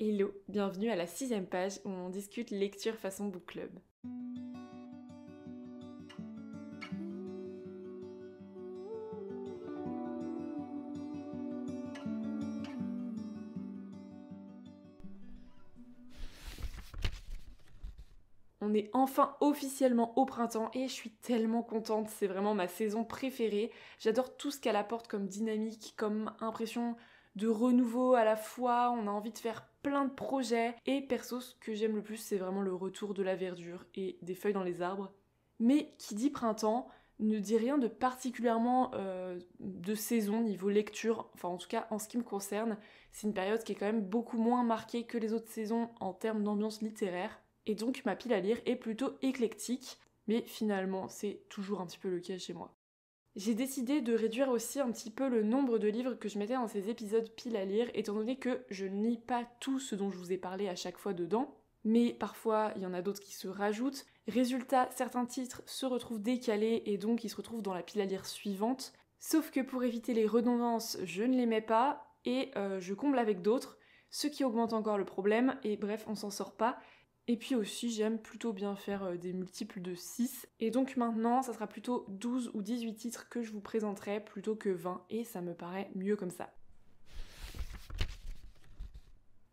Hello, bienvenue à la 6e page où on discute lecture façon book club. On est enfin officiellement au printemps et je suis tellement contente, c'est vraiment ma saison préférée. J'adore tout ce qu'elle apporte comme dynamique, comme impression de renouveau à la fois, on a envie de faire plein de projets. Et perso, ce que j'aime le plus, c'est vraiment le retour de la verdure et des feuilles dans les arbres. Mais qui dit printemps ne dit rien de particulièrement de saison niveau lecture, enfin en tout cas en ce qui me concerne, c'est une période qui est quand même beaucoup moins marquée que les autres saisons en termes d'ambiance littéraire. Et donc ma pile à lire est plutôt éclectique, mais finalement c'est toujours un petit peu le cas chez moi. J'ai décidé de réduire aussi un petit peu le nombre de livres que je mettais dans ces épisodes pile à lire, étant donné que je ne lis pas tout ce dont je vous ai parlé à chaque fois dedans, mais parfois il y en a d'autres qui se rajoutent. Résultat, certains titres se retrouvent décalés et donc ils se retrouvent dans la pile à lire suivante, sauf que pour éviter les redondances, je ne les mets pas et je comble avec d'autres, ce qui augmente encore le problème, et bref, on s'en sort pas. Et puis aussi, j'aime plutôt bien faire des multiples de 6. Et donc maintenant, ça sera plutôt 12 ou 18 titres que je vous présenterai plutôt que 20. Et ça me paraît mieux comme ça.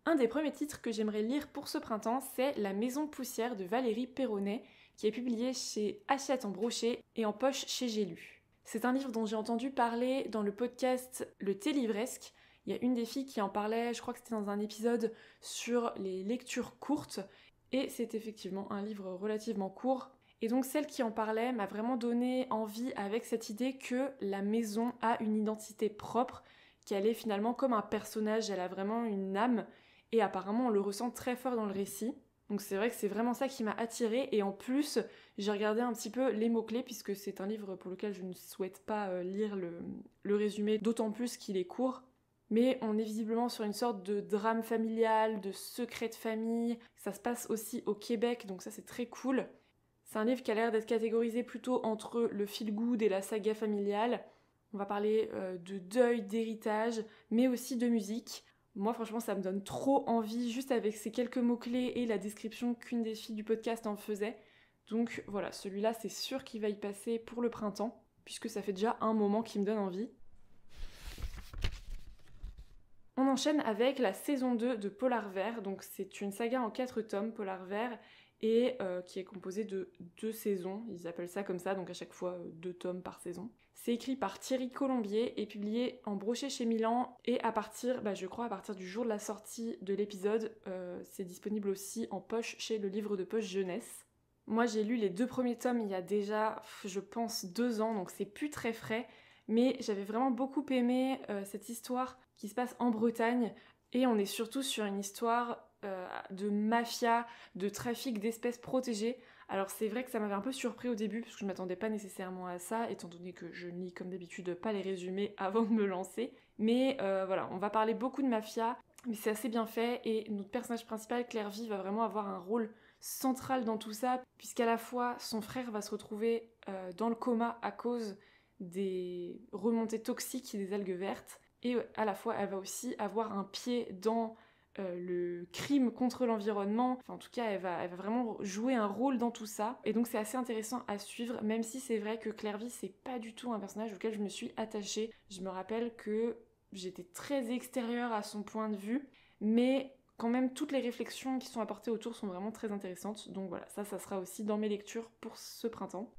Un des premiers titres que j'aimerais lire pour ce printemps, c'est La Maison Poussière de Valérie Perronnet, qui est publié chez Hachette en brochet et en poche chez J'ai lu. C'est un livre dont j'ai entendu parler dans le podcast Le Thé Livresque. Il y a une des filles qui en parlait, je crois que c'était dans un épisode sur les lectures courtes. Et c'est effectivement un livre relativement court. Et donc celle qui en parlait m'a vraiment donné envie avec cette idée que la maison a une identité propre, qu'elle est finalement comme un personnage, elle a vraiment une âme, et apparemment on le ressent très fort dans le récit. Donc c'est vrai que c'est vraiment ça qui m'a attirée, et en plus j'ai regardé un petit peu les mots-clés, puisque c'est un livre pour lequel je ne souhaite pas lire le résumé, d'autant plus qu'il est court. Mais on est visiblement sur une sorte de drame familial, de secret de famille. Ça se passe aussi au Québec, donc ça c'est très cool. C'est un livre qui a l'air d'être catégorisé plutôt entre le feel-good et la saga familiale. On va parler de deuil, d'héritage, mais aussi de musique. Moi franchement ça me donne trop envie, juste avec ces quelques mots-clés et la description qu'une des filles du podcast en faisait. Donc voilà, celui-là c'est sûr qu'il va y passer pour le printemps, puisque ça fait déjà un moment qu'il me donne envie. On enchaîne avec la saison 2 de Polar Vert, donc c'est une saga en 4 tomes, Polar Vert, et qui est composée de 2 saisons, ils appellent ça comme ça, donc à chaque fois 2 tomes par saison. C'est écrit par Thierry Colombier et publié en brochet chez Milan, et à partir, je crois à partir du jour de la sortie de l'épisode, c'est disponible aussi en poche chez le livre de poche jeunesse. Moi j'ai lu les 2 premiers tomes il y a déjà, je pense, 2 ans, donc c'est plus très frais, mais j'avais vraiment beaucoup aimé cette histoire qui se passe en Bretagne, et on est surtout sur une histoire de mafia, de trafic d'espèces protégées. Alors c'est vrai que ça m'avait un peu surpris au début, parce que je m'attendais pas nécessairement à ça, étant donné que je ne lis comme d'habitude pas les résumés avant de me lancer. Mais voilà, on va parler beaucoup de mafia, mais c'est assez bien fait, et notre personnage principal, Clairvy, va vraiment avoir un rôle central dans tout ça, puisqu'à la fois son frère va se retrouver dans le coma à cause des remontées toxiques des algues vertes, et à la fois elle va aussi avoir un pied dans le crime contre l'environnement. Enfin, en tout cas elle va vraiment jouer un rôle dans tout ça, et donc c'est assez intéressant à suivre, même si c'est vrai que Clairvy c'est pas du tout un personnage auquel je me suis attachée. Je me rappelle que j'étais très extérieure à son point de vue, mais quand même toutes les réflexions qui sont apportées autour sont vraiment très intéressantes, donc voilà, ça sera aussi dans mes lectures pour ce printemps.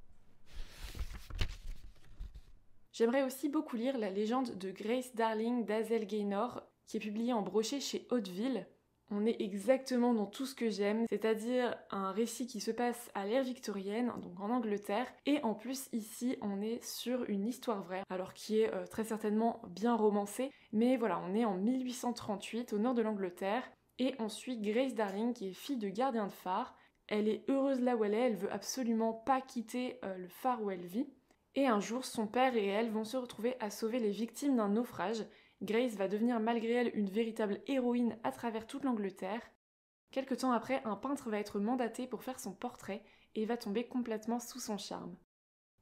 J'aimerais aussi beaucoup lire La légende de Grace Darling d'Azel Gaynor, qui est publiée en brochet chez Hauteville. On est exactement dans tout ce que j'aime, c'est-à-dire un récit qui se passe à l'ère victorienne, donc en Angleterre, et en plus ici on est sur une histoire vraie, alors qui est très certainement bien romancée, mais voilà, on est en 1838 au nord de l'Angleterre, et on suit Grace Darling qui est fille de gardien de phare. Elle est heureuse là où elle est, elle veut absolument pas quitter le phare où elle vit. Et un jour, son père et elle vont se retrouver à sauver les victimes d'un naufrage. Grace va devenir malgré elle une véritable héroïne à travers toute l'Angleterre. Quelque temps après, un peintre va être mandaté pour faire son portrait et va tomber complètement sous son charme.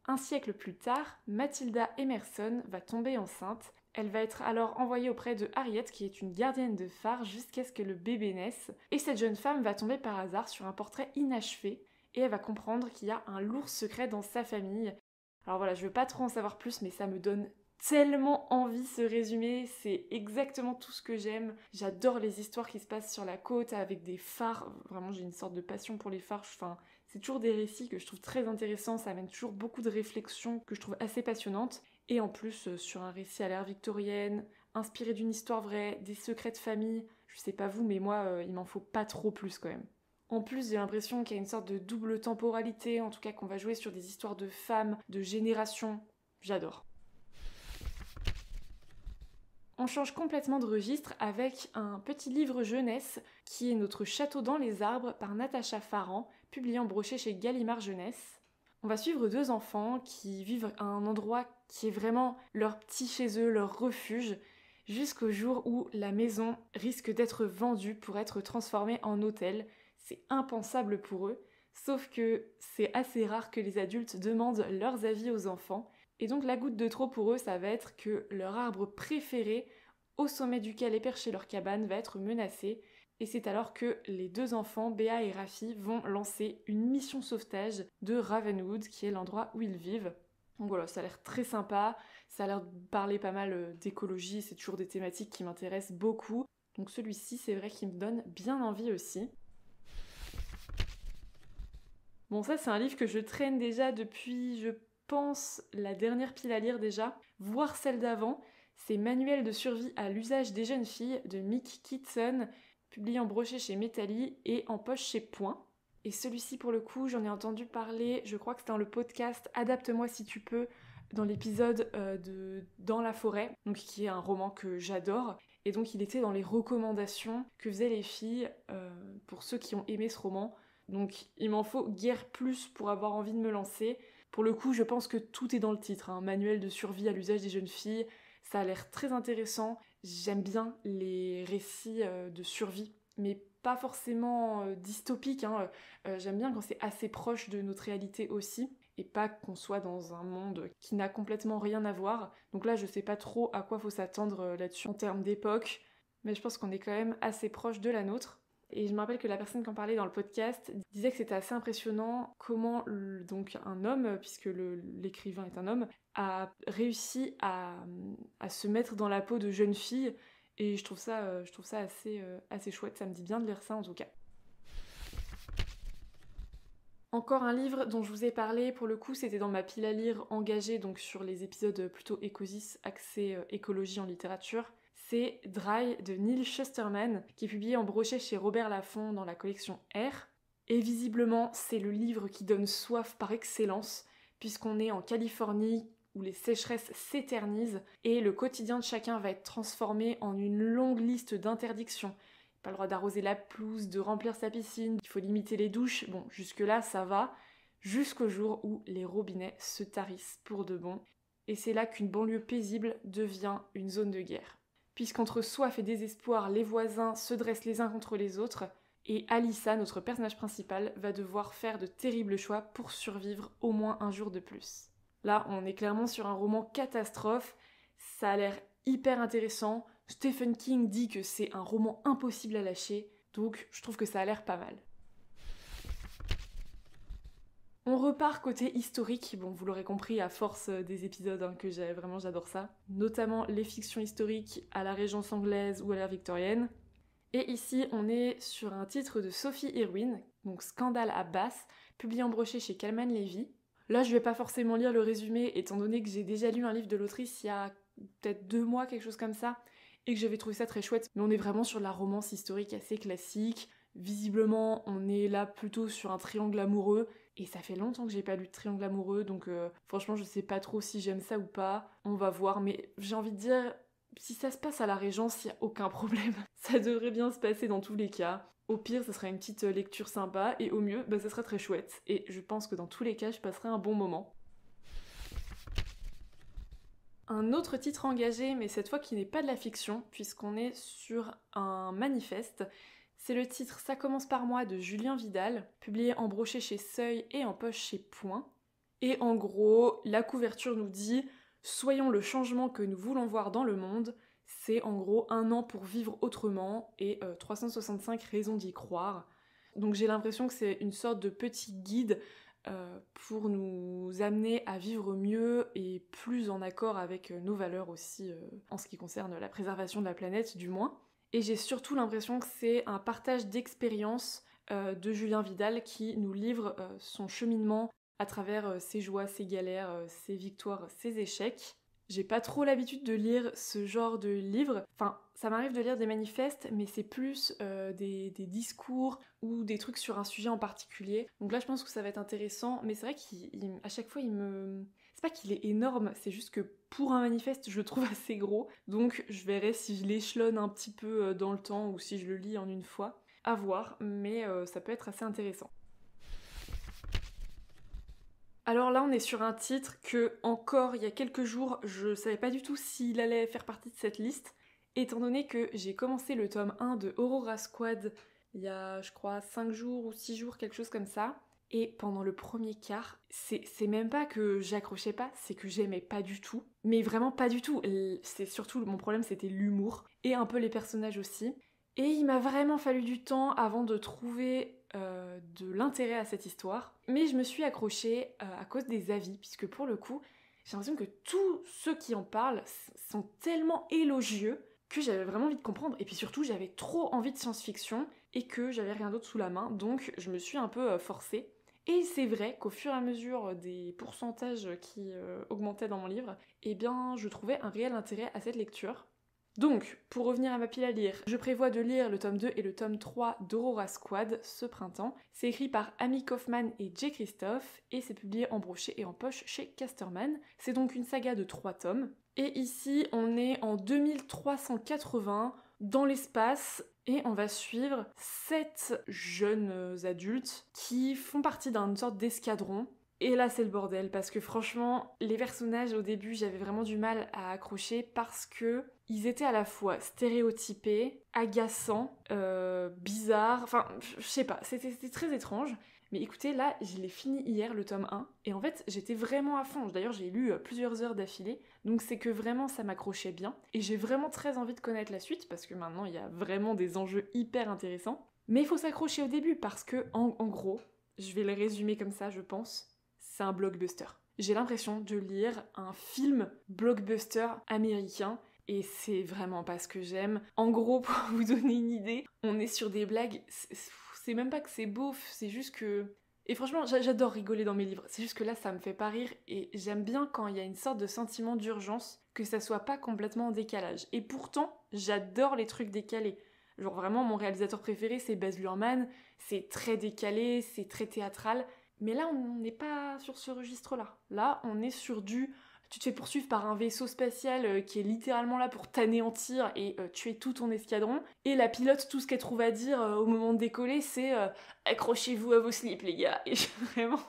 Un siècle plus tard, Matilda Emerson va tomber enceinte. Elle va être alors envoyée auprès de Harriet, qui est une gardienne de phare, jusqu'à ce que le bébé naisse. Et cette jeune femme va tomber par hasard sur un portrait inachevé, et elle va comprendre qu'il y a un lourd secret dans sa famille. Alors voilà, je veux pas trop en savoir plus, mais ça me donne tellement envie ce résumé, c'est exactement tout ce que j'aime. J'adore les histoires qui se passent sur la côte avec des phares, vraiment j'ai une sorte de passion pour les phares, enfin, c'est toujours des récits que je trouve très intéressants, ça amène toujours beaucoup de réflexions que je trouve assez passionnantes. Et en plus, sur un récit à l'ère victorienne, inspiré d'une histoire vraie, des secrets de famille, je sais pas vous, mais moi, il m'en faut pas trop plus quand même. En plus, j'ai l'impression qu'il y a une sorte de double temporalité, en tout cas qu'on va jouer sur des histoires de femmes, de générations. J'adore. On change complètement de registre avec un petit livre jeunesse qui est Notre château dans les arbres par Natacha Farran, publié en brochet chez Gallimard Jeunesse. On va suivre 2 enfants qui vivent à un endroit qui est vraiment leur petit chez eux, leur refuge, jusqu'au jour où la maison risque d'être vendue pour être transformée en hôtel. C'est impensable pour eux, sauf que c'est assez rare que les adultes demandent leurs avis aux enfants. Et donc la goutte de trop pour eux, ça va être que leur arbre préféré, au sommet duquel est perchée leur cabane, va être menacé. Et c'est alors que les 2 enfants, Béa et Rafi, vont lancer une mission sauvetage de Ravenwood, qui est l'endroit où ils vivent. Donc voilà, ça a l'air très sympa, ça a l'air de parler pas mal d'écologie, c'est toujours des thématiques qui m'intéressent beaucoup. Donc celui-ci, c'est vrai qu'il me donne bien envie aussi. Bon, ça c'est un livre que je traîne déjà depuis, je pense, la dernière pile à lire déjà, voire celle d'avant. C'est Manuel de survie à l'usage des jeunes filles de Mick Kitson, publié en brochet chez Métalli et en poche chez Point. Et celui-ci, pour le coup, j'en ai entendu parler, je crois que c'était dans le podcast Adapte-moi si tu peux, dans l'épisode de Dans la forêt, donc qui est un roman que j'adore. Et donc il était dans les recommandations que faisaient les filles pour ceux qui ont aimé ce roman. Donc il m'en faut guère plus pour avoir envie de me lancer. Pour le coup, je pense que tout est dans le titre, hein. Manuel de survie à l'usage des jeunes filles, ça a l'air très intéressant. J'aime bien les récits de survie, mais pas forcément dystopiques, hein. J'aime bien quand c'est assez proche de notre réalité aussi, et pas qu'on soit dans un monde qui n'a complètement rien à voir. Donc là, je sais pas trop à quoi faut s'attendre là-dessus en termes d'époque, mais je pense qu'on est quand même assez proche de la nôtre. Et je me rappelle que la personne qui en parlait dans le podcast disait que c'était assez impressionnant comment donc un homme, puisque l'écrivain est un homme, a réussi à se mettre dans la peau de jeunes filles. Et je trouve ça assez chouette, ça me dit bien de lire ça en tout cas. Encore un livre dont je vous ai parlé, pour le coup c'était dans ma pile à lire engagée, donc sur les épisodes plutôt écosis, axés écologie en littérature. C'est Dry de Neil Shusterman, qui est publié en brochet chez Robert Laffont dans la collection R. Et visiblement, c'est le livre qui donne soif par excellence, puisqu'on est en Californie, où les sécheresses s'éternisent, et le quotidien de chacun va être transformé en une longue liste d'interdictions. Pas le droit d'arroser la pelouse, de remplir sa piscine, il faut limiter les douches, bon, jusque-là ça va, jusqu'au jour où les robinets se tarissent pour de bon. Et c'est là qu'une banlieue paisible devient une zone de guerre. Puisqu'entre soif et désespoir, les voisins se dressent les uns contre les autres, et Alyssa, notre personnage principal, va devoir faire de terribles choix pour survivre au moins un jour de plus. Là, on est clairement sur un roman catastrophe, ça a l'air hyper intéressant. Stephen King dit que c'est un roman impossible à lâcher, donc je trouve que ça a l'air pas mal. On repart côté historique, bon vous l'aurez compris à force des épisodes hein, que j'adore ça, notamment les fictions historiques à la Régence anglaise ou à l'ère victorienne. Et ici on est sur un titre de Sophie Irwin, donc Scandale à Bath, publié en brochet chez Calman Levy. Là je vais pas forcément lire le résumé étant donné que j'ai déjà lu un livre de l'autrice il y a peut-être 2 mois, quelque chose comme ça, et que j'avais trouvé ça très chouette, mais on est vraiment sur la romance historique assez classique. Visiblement, on est là plutôt sur un triangle amoureux, et ça fait longtemps que j'ai pas lu de triangle amoureux, donc franchement, je sais pas trop si j'aime ça ou pas. On va voir, mais j'ai envie de dire, si ça se passe à la Régence, y a aucun problème. Ça devrait bien se passer dans tous les cas. Au pire, ça serait une petite lecture sympa, et au mieux, ça serait très chouette. Et je pense que dans tous les cas, je passerai un bon moment. Un autre titre engagé, mais cette fois qui n'est pas de la fiction, puisqu'on est sur un manifeste. C'est le titre Ça commence par moi de Julien Vidal, publié en brochet chez Seuil et en poche chez Point. Et en gros, la couverture nous dit Soyons le changement que nous voulons voir dans le monde. C'est en gros 1 an pour vivre autrement et 365 raisons d'y croire. Donc j'ai l'impression que c'est une sorte de petit guide pour nous amener à vivre mieux et plus en accord avec nos valeurs aussi, en ce qui concerne la préservation de la planète du moins. Et j'ai surtout l'impression que c'est un partage d'expériences de Julien Vidal qui nous livre son cheminement à travers ses joies, ses galères, ses victoires, ses échecs. J'ai pas trop l'habitude de lire ce genre de livres. Enfin, ça m'arrive de lire des manifestes, mais c'est plus des discours ou des trucs sur un sujet en particulier. Donc là, je pense que ça va être intéressant, mais c'est vrai qu'à chaque fois, il me... C'est pas qu'il est énorme, c'est juste que pour un manifeste, je le trouve assez gros. Donc je verrai si je l'échelonne un petit peu dans le temps ou si je le lis en une fois. À voir, mais ça peut être assez intéressant. Alors là, on est sur un titre que, encore il y a quelques jours, je savais pas du tout s'il allait faire partie de cette liste, étant donné que j'ai commencé le tome 1 de Aurora Squad il y a, je crois, 5 jours ou 6 jours, quelque chose comme ça. Et pendant le premier quart, c'est même pas que j'accrochais pas, c'est que j'aimais pas du tout. Mais vraiment pas du tout. C'est surtout, mon problème, c'était l'humour. Et un peu les personnages aussi. Et il m'a vraiment fallu du temps avant de trouver de l'intérêt à cette histoire. Mais je me suis accrochée à cause des avis, puisque pour le coup, j'ai l'impression que tous ceux qui en parlent sont tellement élogieux que j'avais vraiment envie de comprendre. Et puis surtout, j'avais trop envie de science-fiction et que j'avais rien d'autre sous la main, donc je me suis un peu forcée. Et c'est vrai qu'au fur et à mesure des pourcentages qui augmentaient dans mon livre, eh bien, je trouvais un réel intérêt à cette lecture. Donc, pour revenir à ma pile à lire, je prévois de lire le tome 2 et le tome 3 d'Aurora Squad ce printemps. C'est écrit par Amy Kaufman et Jay Christophe et c'est publié en brochet et en poche chez Casterman. C'est donc une saga de 3 tomes. Et ici, on est en 2380 dans l'espace et on va suivre 7 jeunes adultes qui font partie d'une sorte d'escadron. Et là c'est le bordel parce que franchement les personnages au début j'avais vraiment du mal à accrocher parce que ils étaient à la fois stéréotypés, agaçants, bizarres, enfin je sais pas, c'était très étrange. Mais écoutez là je l'ai fini hier le tome 1 et en fait j'étais vraiment à fond, d'ailleurs j'ai lu plusieurs heures d'affilée donc c'est que vraiment ça m'accrochait bien et j'ai vraiment très envie de connaître la suite parce que maintenant il y a vraiment des enjeux hyper intéressants. Mais il faut s'accrocher au début parce que en gros, je vais le résumer comme ça je pense, c'est un blockbuster. J'ai l'impression de lire un film blockbuster américain et c'est vraiment pas ce que j'aime. En gros, pour vous donner une idée, on est sur des blagues, c'est même pas que c'est beauf, c'est juste que... Et franchement, j'adore rigoler dans mes livres, c'est juste que là ça me fait pas rire et j'aime bien quand il y a une sorte de sentiment d'urgence, que ça soit pas complètement en décalage. Et pourtant, j'adore les trucs décalés. Genre vraiment, mon réalisateur préféré c'est Baz Luhrmann, c'est très décalé, c'est très théâtral. Mais là, on n'est pas sur ce registre-là. Là, on est sur du... Tu te fais poursuivre par un vaisseau spatial qui est littéralement là pour t'anéantir et tuer tout ton escadron. Et la pilote, tout ce qu'elle trouve à dire au moment de décoller, c'est accrochez-vous à vos slips, les gars. Et vraiment...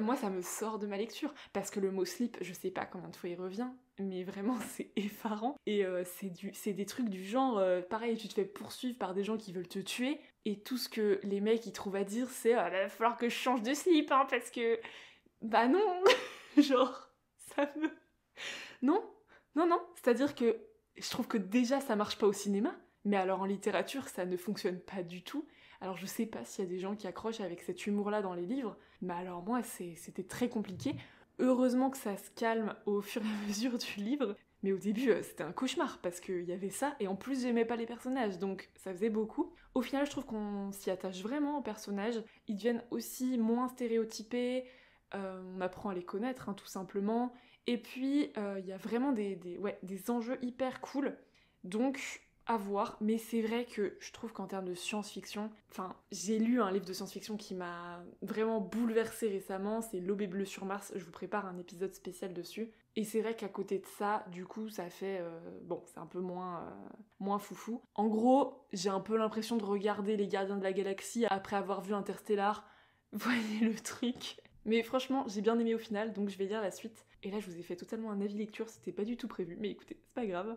moi, ça me sort de ma lecture. Parce que le mot slip, je sais pas combien de fois il revient, mais vraiment, c'est effarant. Et c'est des trucs du genre... pareil, tu te fais poursuivre par des gens qui veulent te tuer. Et tout ce que les mecs ils trouvent à dire, c'est il va falloir que je change de slip, hein, parce que... Bah non. Genre, ça me... Non, non. C'est-à-dire que je trouve que déjà, ça marche pas au cinéma. Mais alors en littérature, ça ne fonctionne pas du tout. Alors je sais pas s'il y a des gens qui accrochent avec cet humour-là dans les livres, mais alors moi c'était très compliqué. Heureusement que ça se calme au fur et à mesure du livre, mais au début c'était un cauchemar parce qu'il y avait ça, et en plus j'aimais pas les personnages, donc ça faisait beaucoup. Au final je trouve qu'on s'y attache vraiment aux personnages, ils deviennent aussi moins stéréotypés, on apprend à les connaître hein, tout simplement, et puis il y a vraiment des enjeux hyper cool, donc... à voir, mais c'est vrai que je trouve qu'en termes de science-fiction, enfin, j'ai lu un livre de science-fiction qui m'a vraiment bouleversée récemment, c'est L'aube est bleue sur Mars, je vous prépare un épisode spécial dessus, et c'est vrai qu'à côté de ça, du coup, ça fait... bon, c'est un peu moins foufou. En gros, j'ai un peu l'impression de regarder Les Gardiens de la Galaxie après avoir vu Interstellar, voyez le truc. Mais franchement, j'ai bien aimé au final, donc je vais lire la suite. Et là, je vous ai fait totalement un avis lecture, c'était pas du tout prévu, mais écoutez, c'est pas grave.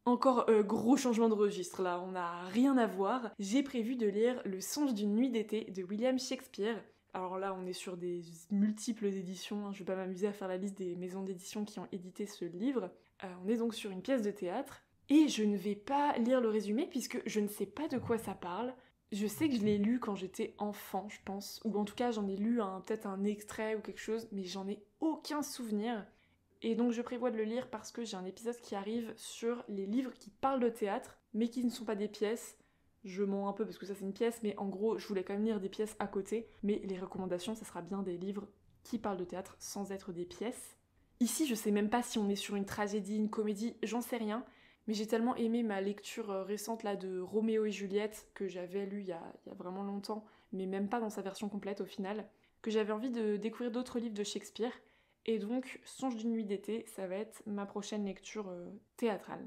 Encore gros changement de registre là, on n'a rien à voir. J'ai prévu de lire Le songe d'une nuit d'été de William Shakespeare. Alors là, on est sur des multiples éditions, je vais pas m'amuser à faire la liste des maisons d'édition qui ont édité ce livre. On est donc sur une pièce de théâtre, et je ne vais pas lire le résumé puisque je ne sais pas de quoi ça parle. Je sais que je l'ai lu quand j'étais enfant, je pense, ou en tout cas j'en ai lu peut-être un extrait ou quelque chose, mais j'en ai aucun souvenir. Et donc je prévois de le lire parce que j'ai un épisode qui arrive sur les livres qui parlent de théâtre, mais qui ne sont pas des pièces. Je mens un peu parce que ça c'est une pièce, mais en gros je voulais quand même lire des pièces à côté, mais les recommandations ça sera bien des livres qui parlent de théâtre sans être des pièces. Ici je sais même pas si on est sur une tragédie, une comédie, j'en sais rien, mais j'ai tellement aimé ma lecture récente là de Roméo et Juliette, que j'avais lu il y a vraiment longtemps, mais même pas dans sa version complète au final, que j'avais envie de découvrir d'autres livres de Shakespeare, et donc Songe d'une nuit d'été, ça va être ma prochaine lecture théâtrale.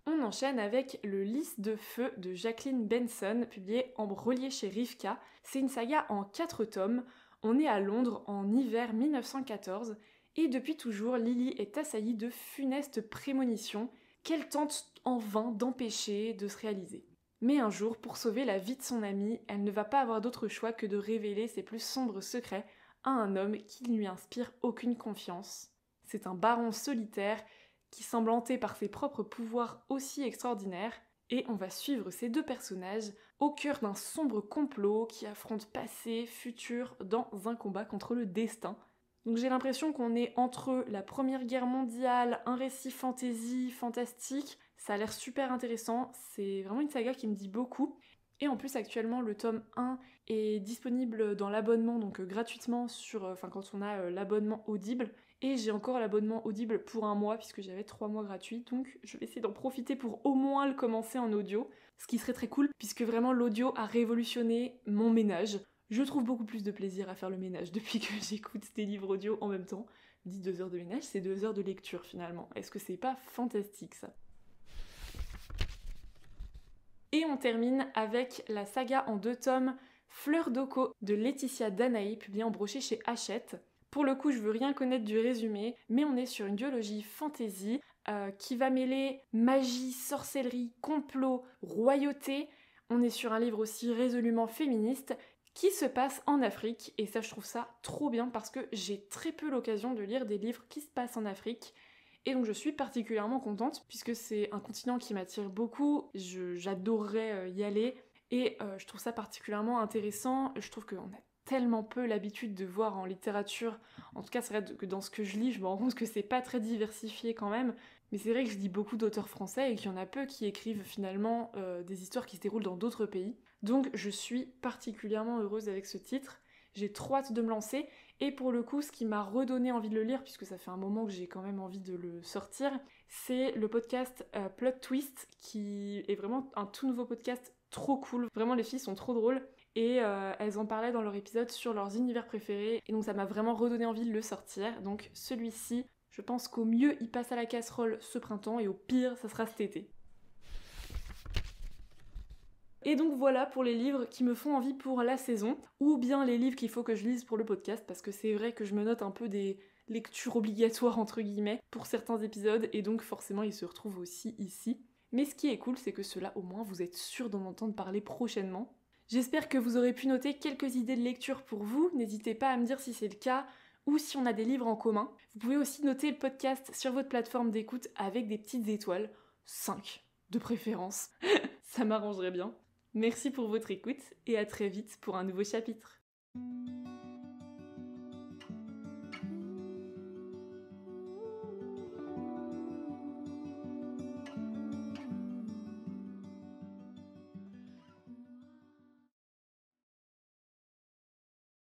On enchaîne avec Le Lys de feu de Jacqueline Benson, publié en relié chez Rivka. C'est une saga en 4 tomes. On est à Londres en hiver 1914, et depuis toujours, Lily est assaillie de funestes prémonitions qu'elle tente en vain d'empêcher de se réaliser. Mais un jour, pour sauver la vie de son amie, elle ne va pas avoir d'autre choix que de révéler ses plus sombres secrets à un homme qui ne lui inspire aucune confiance. C'est un baron solitaire qui semble hanté par ses propres pouvoirs aussi extraordinaires, et on va suivre ces deux personnages au cœur d'un sombre complot qui affronte passé, futur, dans un combat contre le destin. Donc j'ai l'impression qu'on est entre la Première Guerre mondiale, un récit fantasy, fantastique, ça a l'air super intéressant, c'est vraiment une saga qui me dit beaucoup. Et en plus actuellement le tome 1 est disponible dans l'abonnement, donc gratuitement quand on a l'abonnement Audible. Et j'ai encore l'abonnement Audible pour 1 mois puisque j'avais 3 mois gratuits, donc je vais essayer d'en profiter pour au moins le commencer en audio, ce qui serait très cool puisque vraiment l'audio a révolutionné mon ménage. Je trouve beaucoup plus de plaisir à faire le ménage depuis que j'écoute des livres audio en même temps. Dit 2 heures de ménage, c'est 2 heures de lecture finalement. Est-ce que c'est pas fantastique ça ? Et on termine avec la saga en 2 tomes Fleur d'Oko de Laetitia Danaï, publiée en brochet chez Hachette. Pour le coup, je veux rien connaître du résumé, mais on est sur une duologie fantasy qui va mêler magie, sorcellerie, complot, royauté. On est sur un livre aussi résolument féministe qui se passe en Afrique, et ça je trouve ça trop bien parce que j'ai très peu l'occasion de lire des livres qui se passent en Afrique. Et donc je suis particulièrement contente puisque c'est un continent qui m'attire beaucoup, j'adorerais y aller, et je trouve ça particulièrement intéressant. Je trouve qu'on a tellement peu l'habitude de voir en littérature, en tout cas c'est vrai que dans ce que je lis, je me rends compte que c'est pas très diversifié quand même, mais c'est vrai que je lis beaucoup d'auteurs français et qu'il y en a peu qui écrivent finalement des histoires qui se déroulent dans d'autres pays. Donc je suis particulièrement heureuse avec ce titre, j'ai trop hâte de me lancer, et pour le coup ce qui m'a redonné envie de le lire, puisque ça fait un moment que j'ai quand même envie de le sortir, c'est le podcast Plot Twist, qui est vraiment un tout nouveau podcast trop cool, vraiment les filles sont trop drôles, et elles en parlaient dans leur épisode sur leurs univers préférés, et donc ça m'a vraiment redonné envie de le sortir. Donc celui-ci, je pense qu'au mieux il passe à la casserole ce printemps, et au pire ça sera cet été. Et donc voilà pour les livres qui me font envie pour la saison, ou bien les livres qu'il faut que je lise pour le podcast, parce que c'est vrai que je me note un peu des lectures obligatoires entre guillemets pour certains épisodes, et donc forcément ils se retrouvent aussi ici. Mais ce qui est cool, c'est que cela au moins vous êtes sûr d'en entendre parler prochainement. J'espère que vous aurez pu noter quelques idées de lecture pour vous, n'hésitez pas à me dire si c'est le cas, ou si on a des livres en commun. Vous pouvez aussi noter le podcast sur votre plateforme d'écoute avec des petites étoiles, 5 de préférence, ça m'arrangerait bien. Merci pour votre écoute et à très vite pour un nouveau chapitre.